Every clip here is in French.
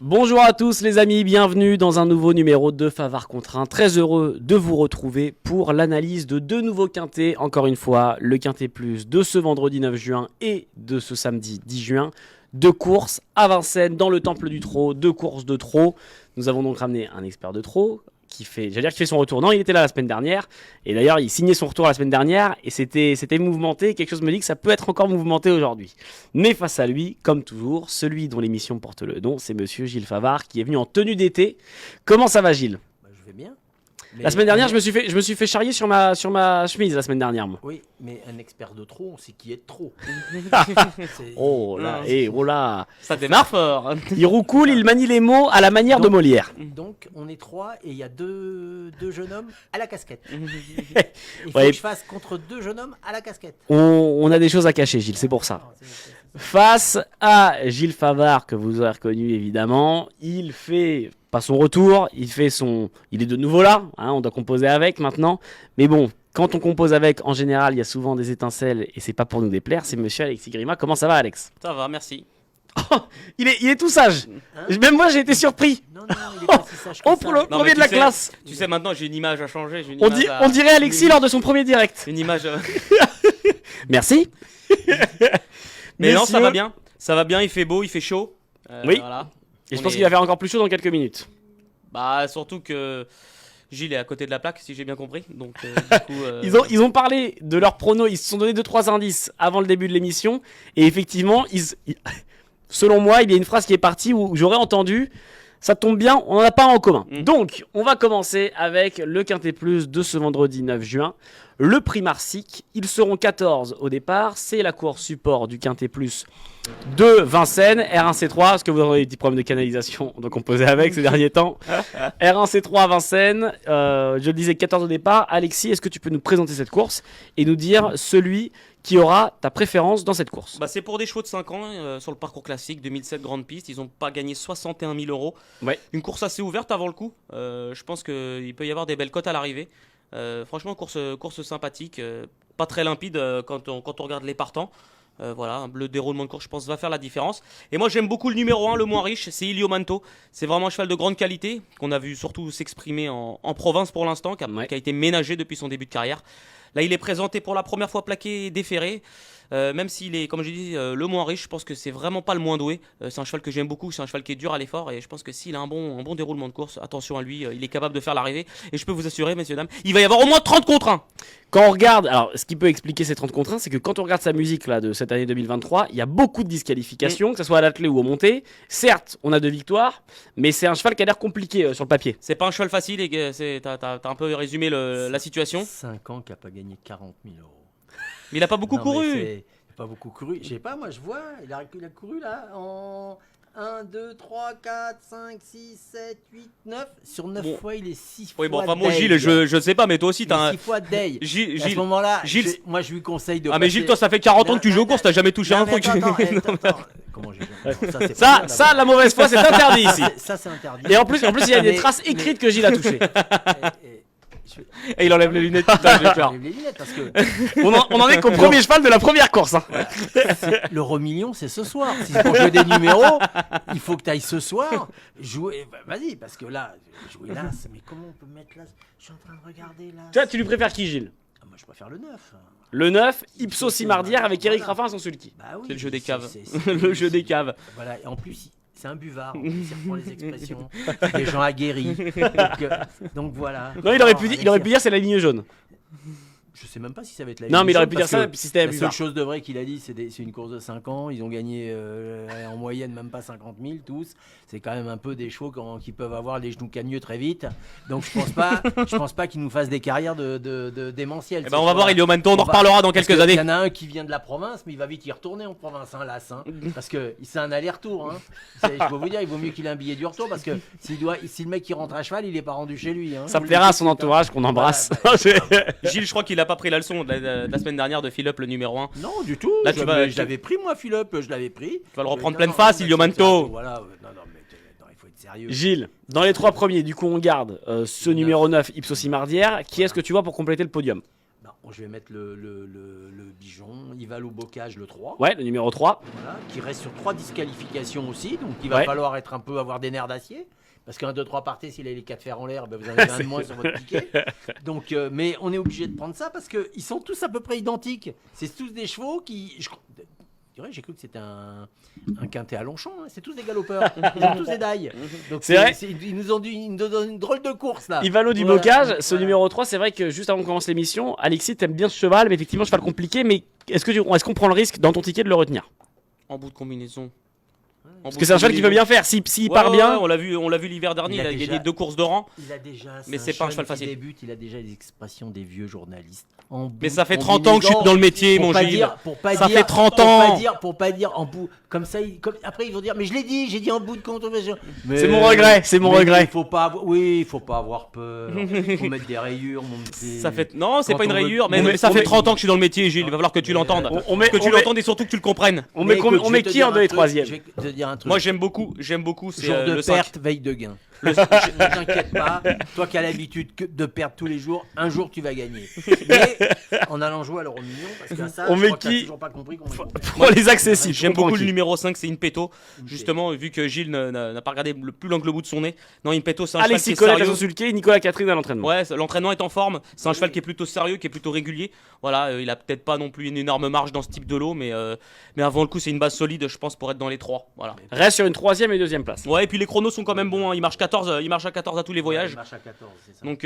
Bonjour à tous les amis, bienvenue dans un nouveau numéro de Favard contre 1. Très heureux de vous retrouver pour l'analyse de deux nouveaux quintés. Encore une fois, le quintet plus de ce vendredi 9 juin et de ce samedi 10 juin. Deux courses à Vincennes dans le temple du trot, deux courses de trot. Nous avons donc ramené un expert de trot qui fait son retour. Non, il était là la semaine dernière. Et d'ailleurs, il signait son retour la semaine dernière et c'était mouvementé. Quelque chose me dit que ça peut être encore mouvementé aujourd'hui. Mais face à lui, comme toujours, celui dont l'émission porte le nom, c'est monsieur Gilles Favard qui est venu en tenue d'été. Comment ça va, Gilles ? Je vais bien. La semaine dernière, je me suis fait charrier sur ma chemise la semaine dernière, moi. Oui, mais un expert de trop, on sait qui est de trop. Oh là, oh là. Ça démarre fort. Il roucoule, il manie les mots à la manière de Molière. Donc, on est trois et il y a deux jeunes hommes à la casquette. Il faut Ouais. que je fasse contre deux jeunes hommes à la casquette. On a des choses à cacher, Gilles, c'est pour ça. Face à Gilles Favard, que vous aurez reconnu évidemment, il fait pas son retour, il est de nouveau là, hein, on doit composer avec maintenant. Mais bon, quand on compose avec, en général, il y a souvent des étincelles et c'est pas pour nous déplaire. C'est monsieur Alexis Grima. Comment ça va, Alex ? Ça va, merci. Oh, il est tout sage. Hein ? Même moi, j'ai été surpris. Non, il est pas si sage que Oh, ça. pour le Non, mais premier de tu la sais- classe. Tu sais, maintenant, j'ai une image à changer. J'ai une On image à- dirait Alexis lors de son premier direct. Une image. Merci. Mais non, Messieurs. ça va bien. Ça va bien, il fait beau, il fait chaud. Oui. Voilà. Et je On pense est- qu'il va faire encore plus chaud dans quelques minutes. Bah, surtout que Gilles est à côté de la plaque, si j'ai bien compris. Donc, du coup. Ils ont parlé de leurs pronos, ils se sont donné 2-3 indices avant le début de l'émission. Et effectivement, selon moi, il y a une phrase qui est partie où j'aurais entendu. Ça tombe bien, on n'en a pas en commun. Mm. Donc, on va commencer avec le Quintet Plus de ce vendredi 9 juin. Le prix Marsic, ils seront 14 au départ. C'est la course support du Quintet Plus de Vincennes. R1C3, parce que vous aurez des petits problèmes de canalisation, donc on posait avec ces derniers temps. R1C3 à Vincennes, je le disais 14 au départ. Alexis, est-ce que tu peux nous présenter cette course et nous dire celui qui aura ta préférence dans cette course ? Bah, c'est pour des chevaux de 5 ans sur le parcours classique 2007 Grande Piste. Ils n'ont pas gagné 61 000 euros. Ouais. Une course assez ouverte avant le coup. Je pense qu'il peut y avoir des belles cotes à l'arrivée. Franchement, course sympathique. Pas très limpide quand on regarde les partants. Voilà, le déroulement de course, je pense, va faire la différence. Et moi, j'aime beaucoup le numéro 1, le moins riche, c'est Ilio Manto. C'est vraiment un cheval de grande qualité, qu'on a vu surtout s'exprimer en province pour l'instant, qui a été ménagé depuis son début de carrière. Là, il est présenté pour la première fois plaqué et déféré. Même s'il est, comme je dis, le moins riche, je pense que c'est vraiment pas le moins doué. C'est un cheval que j'aime beaucoup, c'est un cheval qui est dur à l'effort. Et je pense que s'il a un bon déroulement de course, attention à lui, il est capable de faire l'arrivée. Et je peux vous assurer, messieurs, dames, il va y avoir au moins 30 contre 1. Quand on regarde, alors ce qui peut expliquer ces 30 contre 1, c'est que quand on regarde sa musique là, de cette année 2023, il y a beaucoup de disqualifications, que ce soit à l'attelé ou au monté. Certes, on a 2 victoires, mais c'est un cheval qui a l'air compliqué sur le papier. C'est pas un cheval facile, et t'as un peu résumé la situation. 5 ans qui n'a pas gagné 40 000 euros. Mais il a pas beaucoup Non, mais couru. il a pas beaucoup couru. Je sais pas, moi je vois, il a couru là en 1, 2, 3, 4, 5, 6, 7, 8, 9. Sur 9 Bon. fois, il est 6 Oui, fois. bon, enfin, moi, day. Gilles, je sais pas, mais toi aussi, Il t'as est un. 6 fois day. À ce Gilles, moment-là, Gilles- moi je lui conseille de. ah, mais passer- Gilles, toi, ça fait 40 ans que tu joues aux Non, courses, t'as jamais touché non, un mais truc. attends. Comment j'ai jamais- c'est pas Ça, bien, ça, d'abord. la mauvaise foi, c'est interdit ici. Ça, c'est interdit. Et en plus, il y a des Mais- traces écrites que Gilles a touchées. Et il enlève les lunettes, putain, j'ai peur. J'enlève les lunettes parce que On en est qu'au premier cheval de la première course. Hein. l'euro million, c'est ce soir. Si c'est pour jouer des numéros, il faut que tu ailles ce soir jouer. Vas-y, parce que là, jouer là, mais comment on peut mettre là? Je suis en train de regarder là. Toi, tu lui préfères qui, Gilles ? Moi, je préfère le 9. Le 9, Ipso Simardière avec Eric Raffin à son sulky. Bah oui, C'est le jeu des caves. c'est- Le jeu des caves. Voilà, et en plus, c'est un buvard. En plus, il reprend les expressions des gens aguerris. Donc voilà. Non, il aurait pu dire c'est la ligne jaune. Je sais même pas si ça va être la Non, ligne mais il aurait jaune, pu dire parce ça que si c'était un la seule buvard. chose de vrai qu'il a dit, c'est une course de 5 ans. Ils ont gagné en moyenne même pas 50 000 tous. C'est quand même un peu des chevaux qui peuvent avoir les genoux cagneux très vite. Donc je pense pas qu'ils nous fassent des carrières de démentielles. Eh ben, on va voir, Ilio Manto, on en va- reparlera dans parce quelques que années. Il y en a un qui vient de la province, mais il va vite y retourner en province, hein, Las. Hein, parce que c'est un aller-retour. Hein. Je peux vous dire, il vaut mieux qu'il ait un billet du retour parce que si le mec qui rentre à cheval, il est pas rendu chez lui. Hein. Ça plaira à son entourage qu'on embrasse. Gilles, je crois qu'il a pas pris la leçon de la semaine dernière de Philippe, le numéro 1. Non, du tout. Là, tu Je l'avais pris, moi, Philippe, je l'avais pris. Tu vas le reprendre Non, pleine non, face, mais Ilio c'est- Manto. Voilà, non, mais non, il faut être sérieux. Gilles, dans les 3 premiers, du coup, on garde ce numéro 9, Ipso Simardière. Qui est-ce que tu vois pour compléter le podium ? je vais mettre le Bijon. Il va au bocage le 3. Ouais, le numéro 3. Voilà, qui reste sur 3 disqualifications aussi. Donc il va falloir avoir des nerfs d'acier. Parce qu'un 2-3 partez, s'il a les 4 fers en l'air, ben vous en avez un de moins sur votre ticket. Donc, mais on est obligé de prendre ça parce qu'ils sont tous à peu près identiques. C'est tous des chevaux qui... J'ai cru que c'était un quintet à Longchamp. Hein. C'est tous des galopeurs. Ils ont tous des dailles. Donc c'est vrai. Ils nous ont dit une drôle de course là. Ivalo du Bocage, ce numéro 3, c'est vrai que juste avant qu'on commence l'émission, Alexis, t'aimes bien ce cheval, mais effectivement, cheval compliqué. Mais est-ce qu'on prend le risque dans ton ticket de le retenir? En bout de combinaison. Parce que c'est un cheval qui peut bien faire. S'il part bien. On l'a vu l'hiver dernier, il a gagné 2 courses de rang. Mais c'est pas un cheval facile. Il a déjà les expressions des vieux journalistes. Mais ça fait 30 ans que je suis dans le métier, mon Gilles. Ça fait 30 ans. Pour pas dire en bout. Comme ça, après ils vont dire, mais je l'ai dit, j'ai dit en bout de compte. C'est mon regret, Il faut pas avoir peur. Il faut mettre des rayures, mon petit. Non, c'est pas une rayure, mais ça fait 30 ans que je suis dans le métier, Gilles. Il va falloir que tu l'entendes. Que tu l'entendes et surtout que tu le comprennes. On met qui en 2 et 3e? Je vais te dire un truc. Moi j'aime beaucoup. C'est jour de le perte, 5. veille de gain. Ne t'inquiète pas, toi qui as l'habitude de perdre tous les jours, un jour tu vas gagner. Mais en allant jouer à l'euro million, parce que ça, on je met crois que t'as qui toujours pas compris qu'on pour les accessibles. J'aime beaucoup le numéro 5, c'est Impeto. Justement, vu que Gilles n'a pas regardé plus loin que le bout de son nez. Non, Impeto, c'est un cheval qui est sérieux. Alexis Sulquet, Nicolas Catherine à l'entraînement. Ouais, l'entraînement est en forme. C'est un cheval qui est plutôt sérieux, qui est plutôt régulier. Voilà, il a peut-être pas non plus une énorme marge dans ce type de lot, mais avant le coup, c'est une base solide, je pense, pour être dans les 3. Voilà. Reste sur une 3e et 2e place. Ouais, et puis les chronos sont quand même bons. Hein. Il marche à 14 à tous les voyages. Il marche à 14, c'est ça. Donc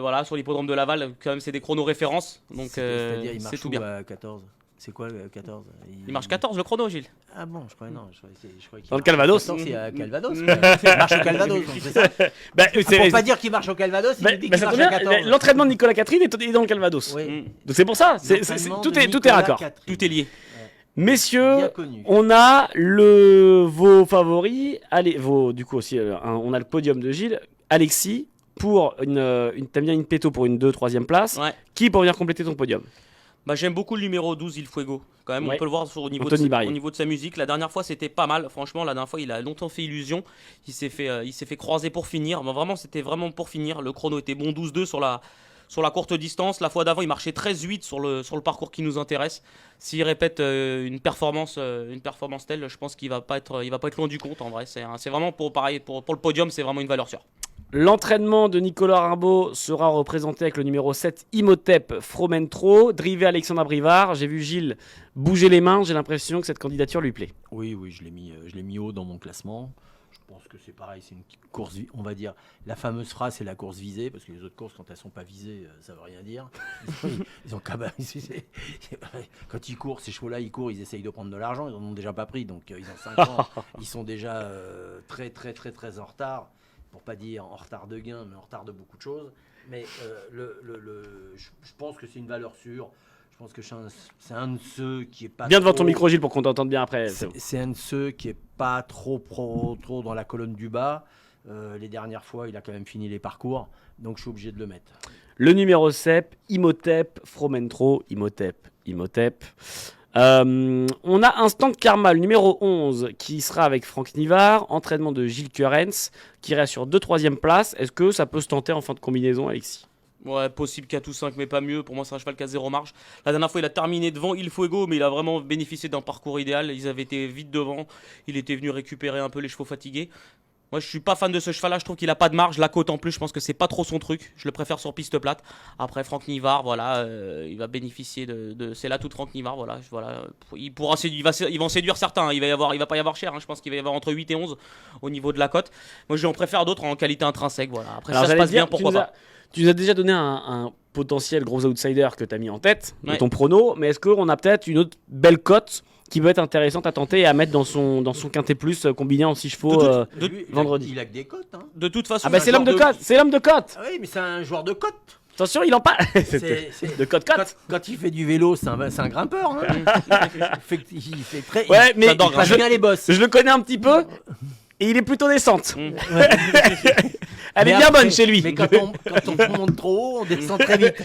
voilà, sur l'hippodrome de Laval, quand même, c'est des chronos références. Donc c'est-à-dire, il marche c'est tout bien. À 14. C'est quoi le 14 Il marche 14 le chrono, Gilles. Ah bon, je croyais qu'il dans le Calvados. 14, c'est à Calvados. Il marche au Calvados, donc c'est ça. Pour pas dire qu'il marche au Calvados, il dit qu'il marche à 14. L'entraînement de Nicolas Catherine est dans le Calvados. Oui. Donc c'est pour ça. Tout est raccord. Tout est lié. Messieurs, on a vos favoris. Allez, du coup aussi, on a le podium de Gilles. Alexis, t'aimes bien une péto pour une 2-3e place. Ouais. Qui pour venir compléter ton podium? J'aime beaucoup le numéro 12, Il Fuego. Quand même, on peut le voir au niveau de sa musique. La dernière fois, c'était pas mal. Franchement, la dernière fois, il a longtemps fait illusion. Il s'est fait croiser pour finir. Vraiment, c'était vraiment pour finir. Le chrono était bon, 12-2 sur la courte distance. La fois d'avant, il marchait 13-8 sur le parcours qui nous intéresse. S'il répète une performance telle, je pense qu'il va pas être loin du compte en vrai. C'est vraiment pour le podium, c'est vraiment une valeur sûre. L'entraînement de Nicolas Rimbaud sera représenté avec le numéro 7 Imhotep Fromentro, drivé Alexandre Brivard. J'ai vu Gilles bouger les mains, j'ai l'impression que cette candidature lui plaît. Oui, je l'ai mis haut dans mon classement. Je pense que c'est pareil, c'est une course, on va dire, la fameuse phrase, c'est la course visée, parce que les autres courses, quand elles sont pas visées, ça veut rien dire. Ils ont quand ils courent, ces chevaux-là, ils essayent de prendre de l'argent, ils en ont déjà pas pris, donc ils ont 5 ans, ils sont déjà très très très très en retard. Pour pas dire en retard de gain, mais en retard de beaucoup de choses. Mais je pense que c'est une valeur sûre. Je pense que c'est un de ceux qui est pas bien devant ton micro, Gilles, pour qu'on t'entende bien après. C'est un de ceux qui est pas trop dans la colonne du bas. Les dernières fois, il a quand même fini les parcours, donc je suis obligé de le mettre. Le numéro 7, Imhotep Fromentro, Imhotep. On a Instant Karma, le numéro 11, qui sera avec Franck Nivard, entraînement de Gilles Curens, qui reste sur 2-3e place. Est-ce que ça peut se tenter en fin de combinaison, Alexis? Ouais, possible 4 ou 5, mais pas mieux. Pour moi, c'est un cheval qui a 0 marge. La dernière fois, il a terminé devant Il Fuego, mais il a vraiment bénéficié d'un parcours idéal. Ils avaient été vite devant. Il était venu récupérer un peu les chevaux fatigués. Moi, je suis pas fan de ce cheval-là. Je trouve qu'il a pas de marge. La côte en plus, je pense que c'est pas trop son truc. Je le préfère sur piste plate. Après, Franck Nivard, voilà, il va bénéficier de c'est là tout Franck Nivard, voilà. Il va en séduire certains. Il va pas y avoir cher. Hein. Je pense qu'il va y avoir entre 8 et 11 au niveau de la cote. Moi, j'en préfère d'autres en qualité intrinsèque, voilà. Après, alors, ça se passe bien, pourquoi pas. Tu nous as déjà donné un potentiel gros outsider que tu as mis en tête de ton prono, mais est-ce qu'on a peut-être une autre belle cote qui peut être intéressante à tenter et à mettre dans son quintet plus combiné en 6 chevaux vendredi? Il a que des cotes. Hein. De toute façon, c'est l'homme de cote. C'est l'homme de cote. Ah oui, mais c'est un joueur de cote. Attention, il en parle. De cote. Quand il fait du vélo, c'est un grimpeur. Hein. il fait très. Ouais, mais il passe bien les bosses. Je le connais un petit peu. Et il est plutôt descente. Elle est bien bonne chez lui. Mais quand on monte trop haut, on descend très vite.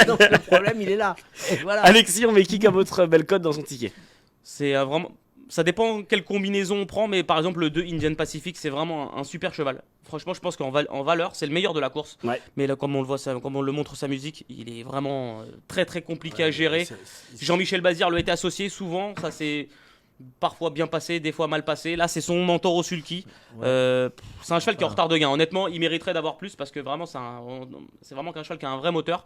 Donc le problème, il est là. Et voilà. Alexis, on met qui comme votre belle cote dans son ticket? C'est vraiment. Ça dépend quelle combinaison on prend, mais par exemple le 2 Indian Pacific, c'est vraiment un super cheval. Franchement, je pense qu'en valeur, c'est le meilleur de la course. Ouais. Mais là, comme on le montre sa musique, il est vraiment très très compliqué à gérer. Jean-Michel Bazir lui a été associé souvent, ça c'est parfois bien passé, des fois mal passé. Là, c'est son mentor au sulky. C'est un cheval qui est en retard de gain. Honnêtement, il mériterait d'avoir plus parce que vraiment, c'est vraiment qu'un cheval qui a un vrai moteur.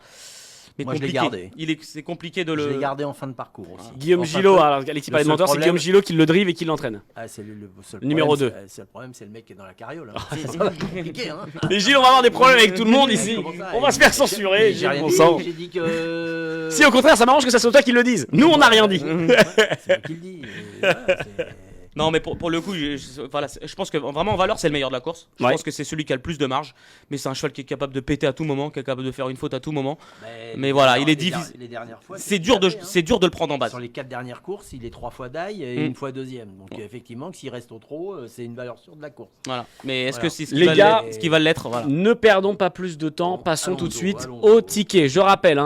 Mais Moi, je l'ai compliqué. gardé. C'est compliqué de Je l'ai le. gardé en fin de parcours aussi. Guillaume Enfin, Gillot, peu- alors Alexis parlait de seul mentor, c'est problème- Guillaume Gillot qui le drive et qui l'entraîne. Ah, c'est le seul Numéro problème, 2. C'est le problème, c'est le mec qui est dans la carriole. Hein. Ça va être compliqué. Hein. Et Gilles, on va avoir des problèmes avec tout le monde ici. Comment ça, On va se faire censurer, J'ai Gilles, rien bon dit, sang. j'ai dit que. Si au contraire, ça m'arrange que ça soit toi qui le dise. Nous, on n'a rien dit. C'est moi qui le dis. Et voilà, c'est- Non, mais pour le coup, je pense que vraiment en valeur, c'est le meilleur de la course. Je Ouais. pense que c'est celui qui a le plus de marge. Mais c'est un cheval qui est capable de péter à tout moment, qui est capable de faire une faute à tout moment. Mais voilà, il est difficile. Les dernières fois, C'est dur, c'est dur de le prendre en base. Sur les 4 dernières courses, il est 3 fois d'ail et une fois deuxième. Donc effectivement, que s'il reste au trot, c'est une valeur sûre de la course. Voilà. Mais est-ce Voilà. que c'est ce Les qui va gars, l'être- ce qui va l'être voilà. Ne perdons pas plus de temps, Bon, passons tout de allons-y, suite allons-y. au ticket. Je rappelle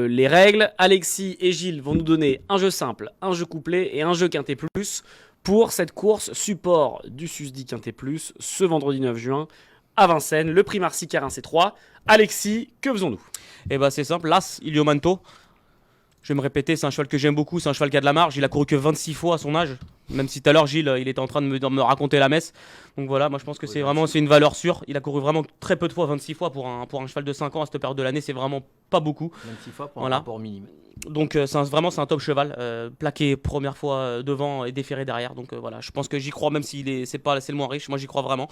les règles. Alexis et Gilles vont nous donner un jeu simple, un jeu couplet et un jeu quintet plus pour cette course support du SUSDI Quintet Plus ce vendredi 9 juin à Vincennes, le prix Marcy Carin C3. Alexis, que faisons-nous? Et bah c'est simple, l'As, Iliomanto. Je vais me répéter, c'est un cheval que j'aime beaucoup, c'est un cheval qui a de la marge. Il a couru que 26 fois à son âge. Même si tout à l'heure, Gilles, il était en train de me raconter la messe. Donc voilà, moi je pense que c'est une valeur sûre. Il a couru vraiment très peu de fois, 26 fois pour un cheval de 5 ans à cette période de l'année, c'est vraiment pas beaucoup. 26 fois pour Voilà. un rapport minime. Donc vraiment c'est un top cheval, plaqué première fois devant et déféré derrière. Donc voilà, je pense que j'y crois même si c'est le moins riche, moi j'y crois vraiment.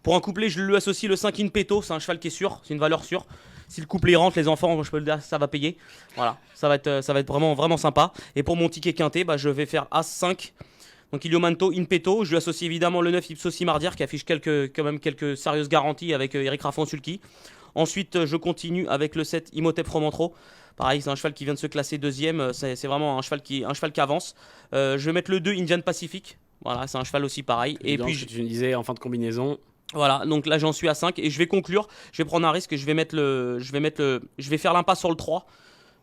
Pour un couplet, je lui associe le 5 in petto, c'est un cheval qui est sûr, c'est une valeur sûre. Si le couplet rentre, les enfants, je peux le dire, ça va payer. Voilà, ça va être vraiment vraiment sympa. Et pour mon ticket quintet, je vais faire As 5. Donc Iliomanto, in petto, je lui associe évidemment le 9 Ipsos Mardière qui affiche quand même quelques sérieuses garanties avec Eric Raffon Sulky. Ensuite, je continue avec le 7 Imhotep Romantro. Pareil, c'est un cheval qui vient de se classer deuxième. C'est vraiment un cheval qui avance. Je vais mettre le 2 Indian Pacific. Voilà, c'est un cheval aussi pareil. Et puis, tu me disais en fin de combinaison. voilà, donc là j'en suis à 5 et je vais conclure. Je vais prendre un risque. Je vais faire l'impasse sur le 3.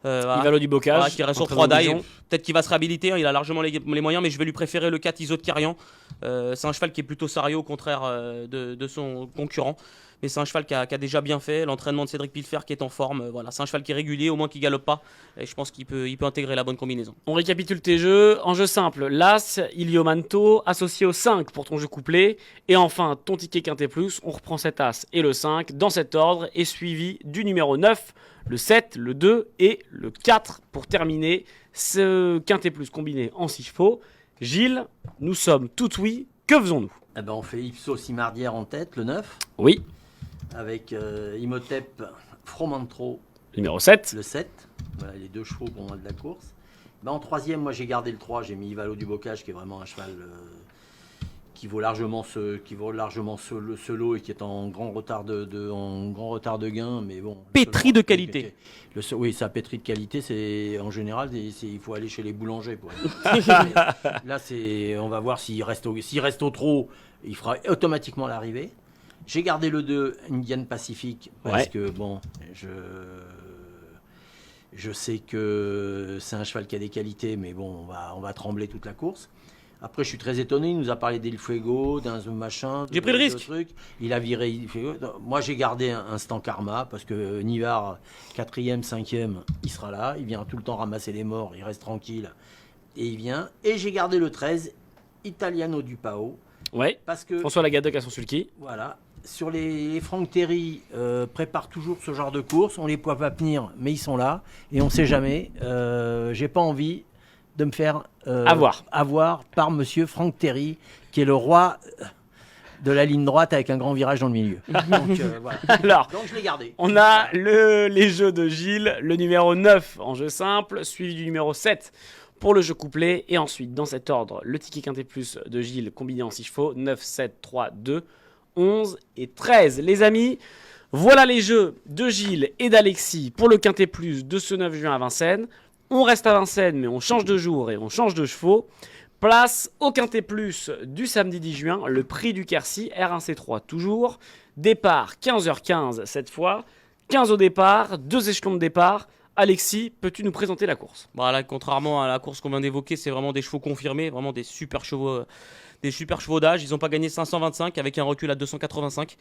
Voilà. Ivalo du Bocage. Voilà, qui reste sur 3 d'ail. Peut-être qu'il va se réhabiliter, hein, il a largement les moyens, mais je vais lui préférer le 4 Iso de Karian. C'est un cheval qui est plutôt sérieux, au contraire de son concurrent. Mais c'est un cheval qui a déjà bien fait. L'entraînement de Cédric Pilfer qui est en forme. Voilà, c'est un cheval qui est régulier, au moins qui galope pas. Et je pense qu'il peut intégrer la bonne combinaison. On récapitule tes jeux. En jeu simple, l'As, Iliomanto, associé au 5 pour ton jeu couplet. Et enfin, ton ticket Quintet Plus, on reprend cet As et le 5 dans cet ordre et suivi du numéro 9, le 7, le 2 et le 4 pour terminer ce Quintet Plus combiné en 6 chevaux. Gilles, nous sommes tout oui. Que faisons-nous? Eh ben, on fait Ipsos Mardière en tête, le 9, Oui, avec Imhotep Fromantro, numéro 7. le 7. Voilà les deux chevaux pour moi de la course. Ben, en troisième, moi j'ai gardé le 3, j'ai mis Ivalo du Bocage qui est vraiment un cheval qui vaut largement ce lot et qui est en grand retard de gain, mais bon. Pétri de qualité. Oui, ça pétri de qualité, c'est en général, il faut aller chez les boulangers. Là, on va voir s'il reste au trot, il fera automatiquement l'arrivée. J'ai gardé le 2 Indian Pacific parce que bon, je sais que c'est un cheval qui a des qualités, mais bon, on va trembler toute la course. Après, je suis très étonné. Il nous a parlé d'El Fuego, d'un machin. J'ai pris le risque. Il a viré El Fuego. Moi, j'ai gardé un Instant Karma parce que Nivard, 4e, 5e, il sera là. Il vient tout le temps ramasser les morts. Il reste tranquille. Et il vient. Et j'ai gardé le 13, Italiano du Pao. Ouais. Parce que, François Lagadoc à son sulky. voilà. Sur les Franck Terry prépare toujours ce genre de course. On les voit pas venir, mais ils sont là. Et on ne sait jamais. J'ai pas envie de me faire avoir par monsieur Franck Terry, qui est le roi de la ligne droite avec un grand virage dans le milieu. Donc, voilà. Alors, donc je l'ai gardé. on a les jeux de Gilles, le numéro 9 en jeu simple, suivi du numéro 7 pour le jeu couplet. Et ensuite, dans cet ordre, le ticket Quintet Plus de Gilles combiné en 6 chevaux, 9, 7, 3, 2, 11 et 13. Les amis, voilà les jeux de Gilles et d'Alexis pour le Quintet Plus de ce 9 juin à Vincennes. On reste à Vincennes, mais on change de jour et on change de chevaux. Place au Quintet Plus du samedi 10 juin, le prix du Quercy, R1C3 toujours. Départ 15h15 cette fois, 15 au départ, 2 échelons de départ, Alexis, peux-tu nous présenter la course? Voilà, contrairement à la course qu'on vient d'évoquer, c'est vraiment des chevaux confirmés, vraiment des super chevaux d'âge. Ils n'ont pas gagné 525 avec un recul à 285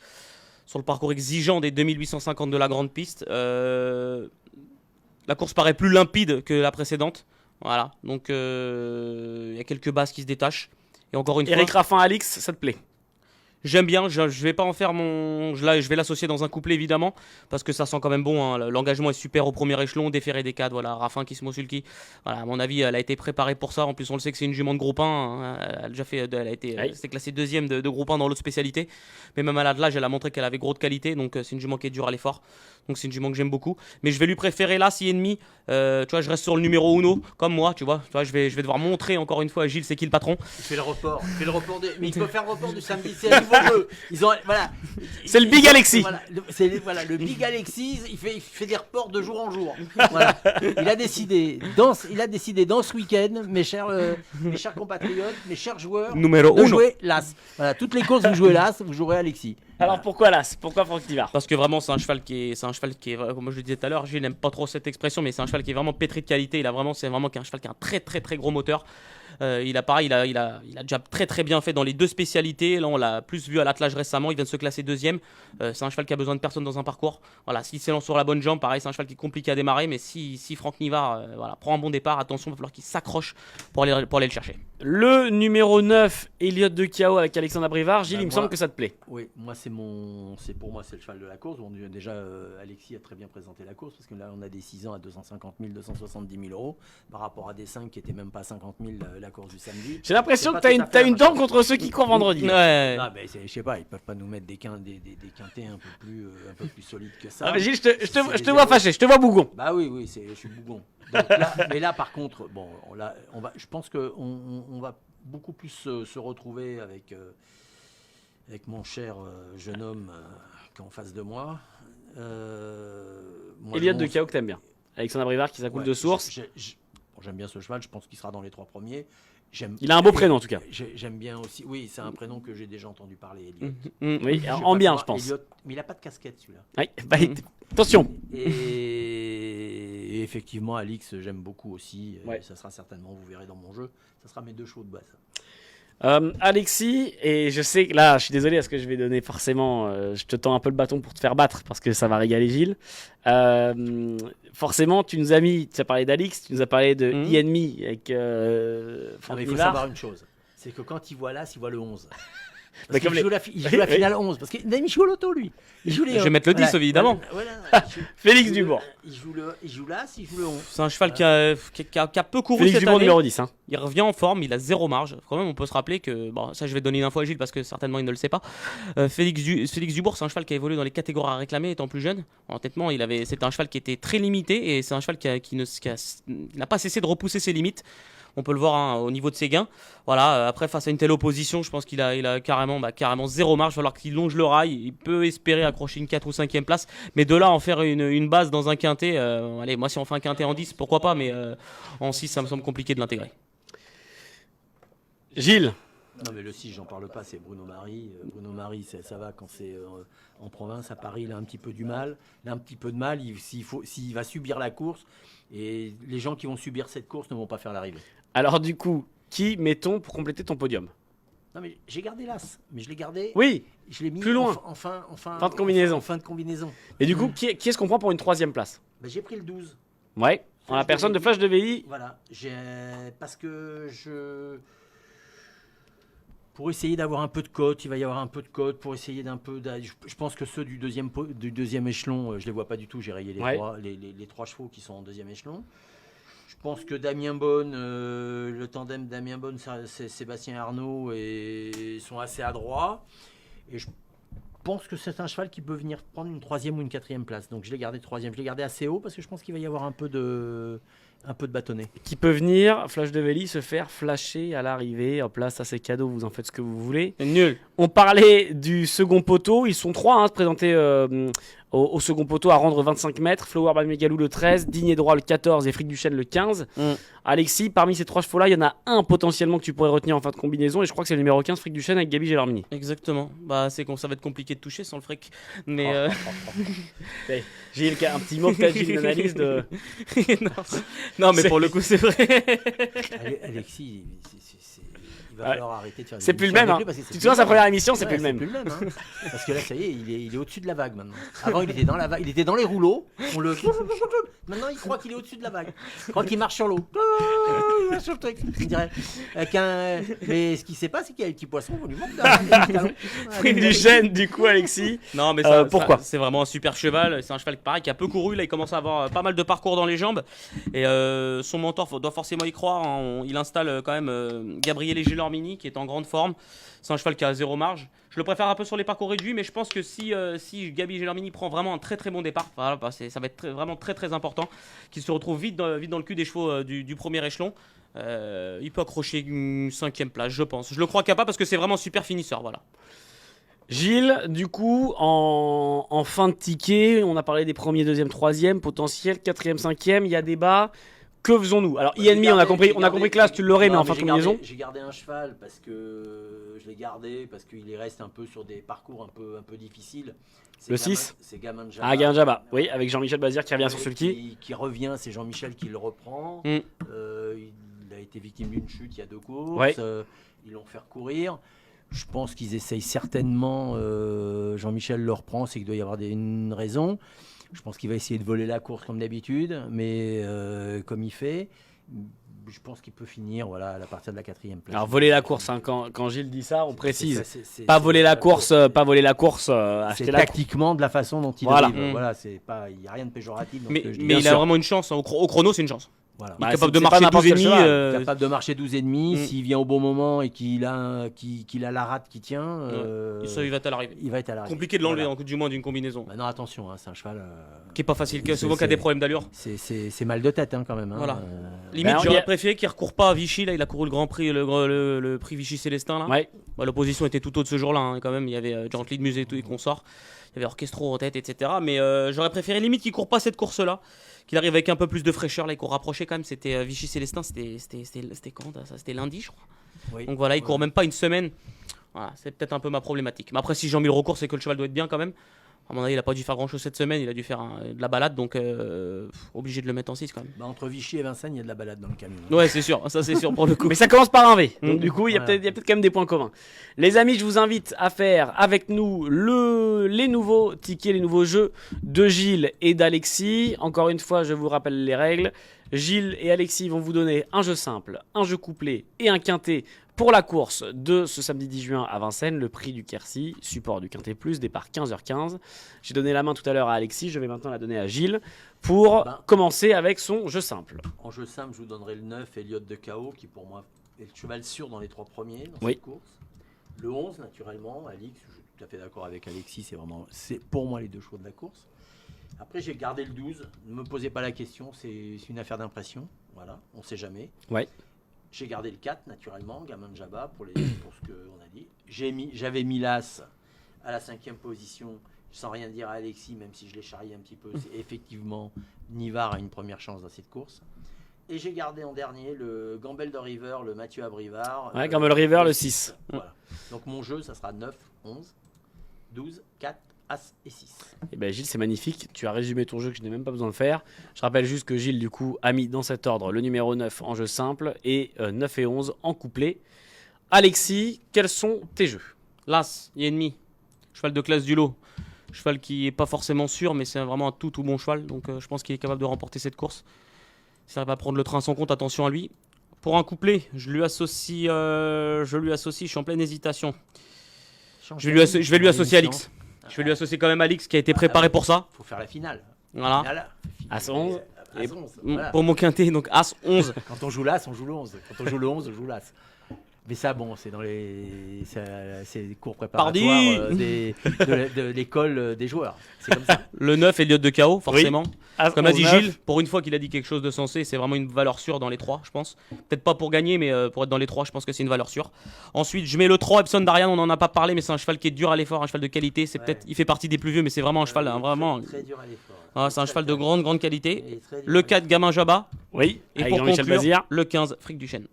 sur le parcours exigeant des 2850 de la grande piste. La course paraît plus limpide que la précédente. Voilà, donc il y a quelques bases qui se détachent. Et encore une fois, Eric Raffin, Alix, ça te plaît? j'aime bien, je vais pas en faire je vais l'associer dans un couplet évidemment, parce que ça sent quand même bon, hein. L'engagement est super au premier échelon, déféré des cadres, voilà, Raffin qui se Sulky. Voilà, à mon avis, elle a été préparée pour ça. En plus, on le sait que c'est une jument de groupe 1, hein. Elle a déjà fait, c'était classée deuxième de groupe 1 dans l'autre spécialité. Mais même à l'âge, elle a montré qu'elle avait gros de qualité, donc c'est une jument qui est dure à l'effort. Donc c'est une jument que j'aime beaucoup. Mais je vais lui préférer là, 6,5. Tu vois, je reste sur le numéro 1, comme moi, tu vois. Je vais devoir montrer encore une fois à Gilles, c'est qui le patron. Il fait le report. Mais il peut faire le report du samedi. C'est un nouveau jeu. Voilà. C'est le Big Alexis. Voilà, le Big Alexis, il fait des reports de jour en jour. Voilà. Il a décidé dans ce week-end, mes chers compatriotes, mes chers joueurs, Numéro de 1. jouer l'As. Voilà, toutes les courses, vous jouez l'As, vous jouerez Alexis. Alors pourquoi l'As? Pourquoi Franck Nivard? Parce que vraiment, c'est un cheval qui est, comme je le disais tout à l'heure, je n'aime pas trop cette expression, mais c'est un cheval qui est vraiment pétri de qualité. C'est vraiment un cheval qui a un très très très gros moteur. Il a déjà très très bien fait dans les deux spécialités. Là, on l'a plus vu à l'attelage récemment. Il vient de se classer deuxième. C'est un cheval qui a besoin de personne dans un parcours. Voilà, s'il s'élance sur la bonne jambe, pareil, c'est un cheval qui est compliqué à démarrer. Mais si Franck Nivard prend un bon départ, attention, il va falloir qu'il s'accroche pour aller le chercher. Le numéro 9, Elliott de Cao avec Alexandre Brivard. Gilles, il me semble que ça te plaît. Oui, moi pour moi c'est le cheval de la course. Bon, déjà Alexis a très bien présenté la course parce que là on a des 6 ans à 250 000, 270 000 euros par rapport à des 5 qui étaient même pas 50 000 la course du samedi. J'ai l'impression que t'as une dent contre ceux qui courent vendredi. Ouais. Non, mais je sais pas, ils peuvent pas nous mettre des quintés un peu plus solides que ça. Ah, Gilles, je te vois fâché, je te vois bougon. Bah oui, je suis bougon. Mais là, par contre, bon, je pense qu'on va beaucoup plus se retrouver avec mon cher jeune homme qui est en face de moi. Elliott de Cao que t'aimes bien. Alexandre Brivard qui s'accoule de source. J'aime bien ce cheval, je pense qu'il sera dans les 3 premiers. Il a un beau prénom en tout cas. J'aime bien aussi, oui, c'est un prénom que j'ai déjà entendu parler, Elliott. Oui, en bien, je pense. Elliott, mais il n'a pas de casquette celui-là. Oui, attention. Et effectivement, Alix, j'aime beaucoup aussi. Ouais. Ça sera certainement, vous verrez dans mon jeu, ça sera mes 2 chevaux de base. Alexis, et je sais que là, je suis désolé parce que je vais donner forcément, je te tends un peu le bâton pour te faire battre parce que ça va régaler Gilles. Forcément, tu as parlé d'Alix, tu nous as parlé de E-Enemy avec Franck Il faut Nivard. savoir une chose, c'est que quand il voit l'As, il voit le 11. Bah, Parce qu'il joue la finale 11. Parce qu'il joue l'auto, lui. Je vais mettre le 10, évidemment. Félix Dubourg. Il joue l'As, il joue le 11. C'est un cheval qui a peu couru Félix cette Dubourg année. numéro 10. Hein. Il revient en forme, il a 0 marge. Quand même, on peut se rappeler que, ça je vais donner une info à Gilles parce que certainement il ne le sait pas. Félix Dubourg, c'est un cheval qui a évolué dans les catégories à réclamer étant plus jeune. Honnêtement, c'était un cheval qui était très limité et c'est un cheval qui n'a pas cessé de repousser ses limites. On peut le voir au niveau de ses gains. Voilà, après, face à une telle opposition, je pense qu'il a carrément 0 marge. Il va falloir qu'il longe le rail. Il peut espérer accrocher une 4 ou 5e place. Mais de là, en faire une base dans un quintet, allez, moi, si on fait un quintet en 10, pourquoi pas, mais en 6, ça me semble compliqué de l'intégrer. Gilles. Non, mais le 6, j'en parle pas, c'est Bruno Marie. Bruno Marie, ça va quand c'est en province. À Paris, il a un petit peu du mal. S'il va subir la course. Et les gens qui vont subir cette course ne vont pas faire l'arrivée. Alors du coup, qui mettons pour compléter ton podium? Non mais j'ai gardé l'As, mais je l'ai gardé. Oui. Je l'ai mis plus loin. En fin de combinaison. En fin de combinaison. Et du coup, qui est-ce qu'on prend pour une 3e place? J'ai pris le 12. Ouais. En la personne de Flash de VI. Voilà. Parce que pour essayer d'avoir un peu de cote, il va y avoir un peu de cote pour essayer je pense que ceux du deuxième échelon, je les vois pas du tout. J'ai rayé les 3 chevaux qui sont en 2e échelon. Je pense que Damien Bonne, le tandem Damien Bonne, c'est Sébastien Arnaud et sont assez adroits. Et je pense que c'est un cheval qui peut venir prendre une 3e ou une 4e place. Donc je l'ai gardé 3e. Je l'ai gardé assez haut parce que je pense qu'il va y avoir un peu de Un peu de bâtonnet. qui peut venir, Flash de Véli, se faire flasher à l'arrivée. Hop là, ça c'est cadeau, vous en faites ce que vous voulez. Nul. On parlait du second poteau, ils sont 3 à se présenter au second poteau à rendre 25 mètres. Flower by Megalou le 13, Digné Droit le 14 et Fric du Chêne le 15. Alexis, parmi ces 3 chevaux-là, il y en a un potentiellement que tu pourrais retenir en fin de combinaison et je crois que c'est le numéro 15, Fric du Chêne avec Gabi Gelormini. Exactement. Bah, ça va être compliqué de toucher sans le fric. Mais Gilles, un petit mot peut-être, Gilles, d'analyse de... non, mais pour le coup, c'est vrai. Alexis, il va falloir arrêter de faire des C'est plus le émissions même. avec Hein. lui parce que c'est Tu te plus souviens le sa même. première émission, c'est Ouais, plus le même. hein. Parce que là, ça y est, il est au-dessus de la vague maintenant. Avant, il était dans la vague, il était dans les rouleaux. Maintenant, il croit qu'il est au-dessus de la vague. Il croit qu'il marche sur l'eau. Il marche sur le truc. Il dirait. Mais ce qui se passe, c'est qu'il y a des petits poissons, on lui manque d'un Fric du Chêne, du coup, Alexis. Non, mais pourquoi c'est vraiment un super cheval. C'est un cheval pareil qui a peu couru. Là, il commence à avoir pas mal de parcours dans les jambes. Et son mentor doit forcément y croire. Hein. Il installe quand même Gabriele Gelormini qui est en grande forme. C'est un cheval qui a 0 marge. Je le préfère un peu sur les parcours réduits, mais je pense que si Gabi Gelormini prend vraiment un très très bon départ, voilà, bah, ça va être vraiment très très important, qu'il se retrouve vite dans le cul des chevaux du premier échelon. Il peut accrocher une 5e place, je pense. Je le crois capable parce que c'est vraiment un super finisseur. Voilà. Gilles, du coup, en fin de ticket, on a parlé des premiers, deuxième, troisième, potentiel, quatrième, cinquième, il y a débat. Que faisons-nous? Alors, INMI, on a compris que là, tu l'aurais, mais en fin de combinaison. J'ai gardé un cheval parce que je l'ai gardé parce qu'il reste un peu sur des parcours un peu difficiles. Le 6 c'est Gaman Jabba. Ah, Gaman Jabba, oui, avec Jean-Michel Bazir qui revient sur Sulky. Qui revient, c'est Jean-Michel qui le reprend. Mm. Il a été victime d'une chute il y a 2 courses. Ouais. Ils l'ont fait courir. Je pense qu'ils essayent certainement. Jean-Michel le reprend, c'est qu'il doit y avoir une raison. Je pense qu'il va essayer de voler la course comme d'habitude, mais comme il fait, je pense qu'il peut finir voilà, à partir de la 4e place. Alors, voler la course, hein, quand Gilles dit ça, on précise. C'est Pas voler la course, acheter la course. C'est tactiquement de la façon dont il Voilà. arrive. Voilà, il n'y a rien de péjoratif. Dans Mais, ce que je dis. mais il sûr. a vraiment une chance. Hein. Au chrono, c'est une chance. Voilà. Il est Bah, capable de c'est pas marcher n'importe 12 et quel demi. cheval. Capable de marcher 12,5. S'il vient au bon moment et qu'il a la rate qui tient, Ça, il va être à l'arrivée. il va être à l'arrivée. Compliqué de l'enlever, Voilà. du moins d'une combinaison. Maintenant, attention, hein, c'est un cheval. Qui est pas facile, C'est- souvent qui a des problèmes d'allure. C'est mal de tête hein, quand même. Hein. Voilà. Limite, Ben, j'aurais préféré qu'il recourt pas à Vichy. Là, il a couru le Grand Prix, le prix Vichy Célestin. Là. Ouais. Bah, l'opposition était tout autre ce jour-là. Hein, quand même, il y avait Gently de Musée et consorts. Il y avait Orchestro en tête, etc. Mais j'aurais préféré limite qu'il court pas cette course-là. Qu'il arrive avec un peu plus de fraîcheur. Là, il court rapproché quand même. C'était Vichy Célestin. C'était quand ça? C'était lundi, je crois. Oui. Donc voilà, il court même pas une semaine. Voilà, c'est peut-être un peu ma problématique. Mais après, si Jean-Mille recourt, c'est que le cheval doit être bien quand même. À mon avis, il a pas dû faire grand-chose cette semaine. Il a dû faire de la balade. Donc, obligé de le mettre en 6 quand même. Bah, entre Vichy et Vincennes, il y a de la balade dans le camion. Ouais, c'est sûr. Ça, c'est sûr pour le coup. Mais ça commence par un V. Donc, du coup, il y a Voilà. peut-être quand même des points communs. Les amis, je vous invite à faire avec nous les nouveaux tickets, les nouveaux jeux de Gilles et d'Alexis. Encore une fois, je vous rappelle les règles. Gilles et Alexis vont vous donner un jeu simple, un jeu couplé et un quintet pour la course de ce samedi 10 juin à Vincennes, le prix du Quercy, support du Quintet Plus, départ 15h15. J'ai donné la main tout à l'heure à Alexis, je vais maintenant la donner à Gilles pour commencer avec son jeu simple. En jeu simple, je vous donnerai le 9, Elliott de KO, qui pour moi est le cheval sûr dans les 3 premiers dans Oui. cette course. Le 11, naturellement, Alix, je suis tout à fait d'accord avec Alexis, c'est pour moi les 2 chevaux de la course. Après, j'ai gardé le 12, ne me posez pas la question, c'est une affaire d'impression, voilà, on ne sait jamais. Ouais. J'ai gardé le 4, naturellement, Gaman Jabba, pour ce qu'on a dit. J'avais mis l'As à la 5e position, sans rien dire à Alexis, même si je l'ai charrié un petit peu. C'est effectivement, Nivard a une première chance dans cette course. Et j'ai gardé en dernier le Gambel de River, le Mathieu Abrivard. Ouais, Gambel River, le 6. Voilà. Donc mon jeu, ça sera 9, 11, 12, 4, As et 6. Et ben Gilles, c'est magnifique. Tu as résumé ton jeu que je n'ai même pas besoin de faire. Je rappelle juste que Gilles, du coup, a mis dans cet ordre le numéro 9 en jeu simple et 9 et 11 en couplet. Alexis, quels sont tes jeux? L'As, ennemi. Cheval de classe du lot. Cheval qui est pas forcément sûr, mais c'est vraiment un tout bon cheval. Donc je pense qu'il est capable de remporter cette course. Ça va prendre le train sans compte, attention à lui. Pour un couplet, je lui associe, je suis en pleine hésitation. Je vais lui associer Alix. Je vais lui associer quand même Alix qui a été préparé pour ça. Il faut faire la finale. Voilà. Finale. As 11. As Et 11, voilà. Pour mon quintet, donc As 11. Quand on joue l'As, on joue le 11. Quand on joue le 11, on joue l'As. Mais ça, bon, c'est dans c'est les cours préparatoires Pardi de l'école des joueurs. C'est comme ça. Le 9, Elliott de KO, forcément. As Comme a dit 11-9. Gilles, pour une fois qu'il a dit quelque chose de sensé, c'est vraiment une valeur sûre dans les 3, je pense. Peut-être pas pour gagner, mais pour être dans les 3, je pense que c'est une valeur sûre. Ensuite, je mets le 3, Epson d'Ariane, on n'en a pas parlé, mais c'est un cheval qui est dur à l'effort, un cheval de qualité. C'est peut-être, il fait partie des plus vieux, mais c'est vraiment un cheval, vraiment. Très dur à l'effort. C'est un cheval de grande qualité. Et très dur Le à 4, Gamin Jabba. Oui, Et avec pour Jean-Michel conclure, Bazir. le 15, Fric du Chêne.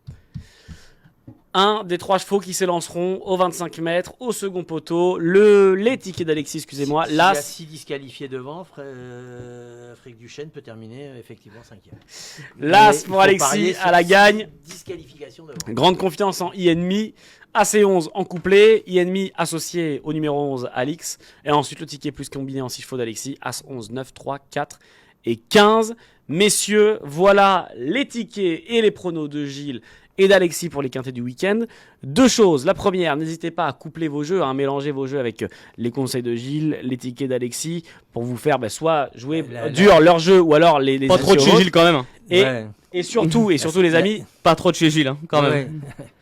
Un des 3 chevaux qui s'élanceront au 25 mètres, au second poteau. Les tickets d'Alexis, excusez-moi. S'il y a L'As, 6 disqualifiés devant, Fric Duchesne peut terminer effectivement 5e. l'As pour Alexis à la gagne. Disqualification devant. Grande confiance en INMI. AC11 en couplet. INMI associé au numéro 11 Alix. Et ensuite le ticket plus combiné en 6 chevaux d'Alexis. As 11, 9, 3, 4 et 15. Messieurs, voilà les tickets et les pronos de Gilles et d'Alexis pour les quintés du week-end. 2 choses. La première, n'hésitez pas à coupler vos jeux, à mélanger vos jeux avec les conseils de Gilles, les tickets d'Alexis, pour vous faire soit jouer dur leur jeu, ou alors les Pas trop de chez Gilles quand même. Et, Ouais. et surtout les amis, Pas trop de chez Gilles, quand même. Ouais.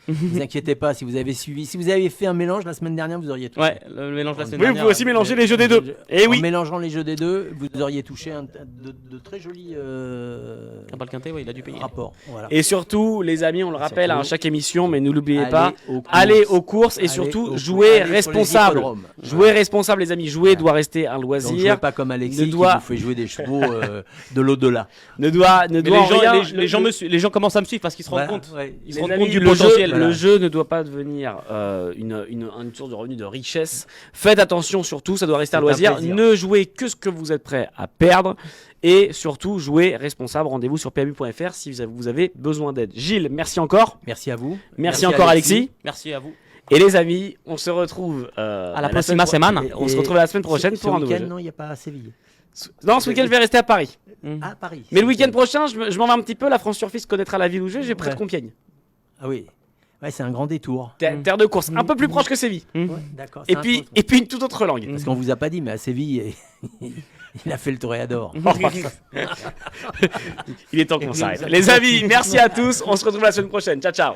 Vous inquiétez pas, si vous avez suivi, si vous avez fait un mélange la semaine dernière, vous auriez touché. Ouais, le mélange de la semaine oui, vous dernière. pouvez aussi mélanger les jeux des deux. Et En oui. mélangeant les jeux des deux, vous auriez touché de très jolis Pas le quintet, ouais, il a dû payer. rapports. Voilà. Et surtout, les amis, on le rappelle à surtout, chaque émission, mais ne l'oubliez pas, aux courses. allez aux courses et Allez surtout aux- jouez allez sur les responsable. hippodromes. Jouez responsable, les amis. Jouer Ouais. doit rester un Donc loisir. jouez pas comme Alexis ne doit- qui vous fait jouer des chevaux de l'au-delà. Ne doit Mais en rien. les gens commencent à me suivre parce qu'ils se rendent Voilà, compte. ouais. Ils se Les rendent amis, compte du le jeu, potentiel. le jeu ne doit pas devenir une source de revenus de richesse. Faites attention surtout, ça doit rester un C'est un loisir. plaisir. Ne jouez que ce que vous êtes prêt à perdre. Et surtout, jouez responsable. Rendez-vous sur PMU.fr si vous avez besoin d'aide. Gilles, merci encore. Merci à vous. Merci encore Alexis. Merci à vous. Et les amis, on se retrouve À la prochaine semaine. On se retrouve la semaine prochaine Ce pour un nouveau week-end, jeu. non, il n'y a pas à Séville. Non, ce week-end, je vais rester à Paris. Ah, Paris. Mais le ce week-end prochain, je m'en vais un petit peu. La France Surfiste connaîtra la ville où je vais près de Ouais. Compiègne. Ah oui. Ouais, c'est un grand détour. Terre de course, un peu plus proche que Séville. Ouais, d'accord. Et c'est un puis, truc. et puis une toute autre langue. Parce qu'on vous a pas dit, mais à Séville, il a fait le toréador. Il est temps qu'on s'arrête. Les amis, merci à tous. On se retrouve la semaine prochaine. Ciao, ciao.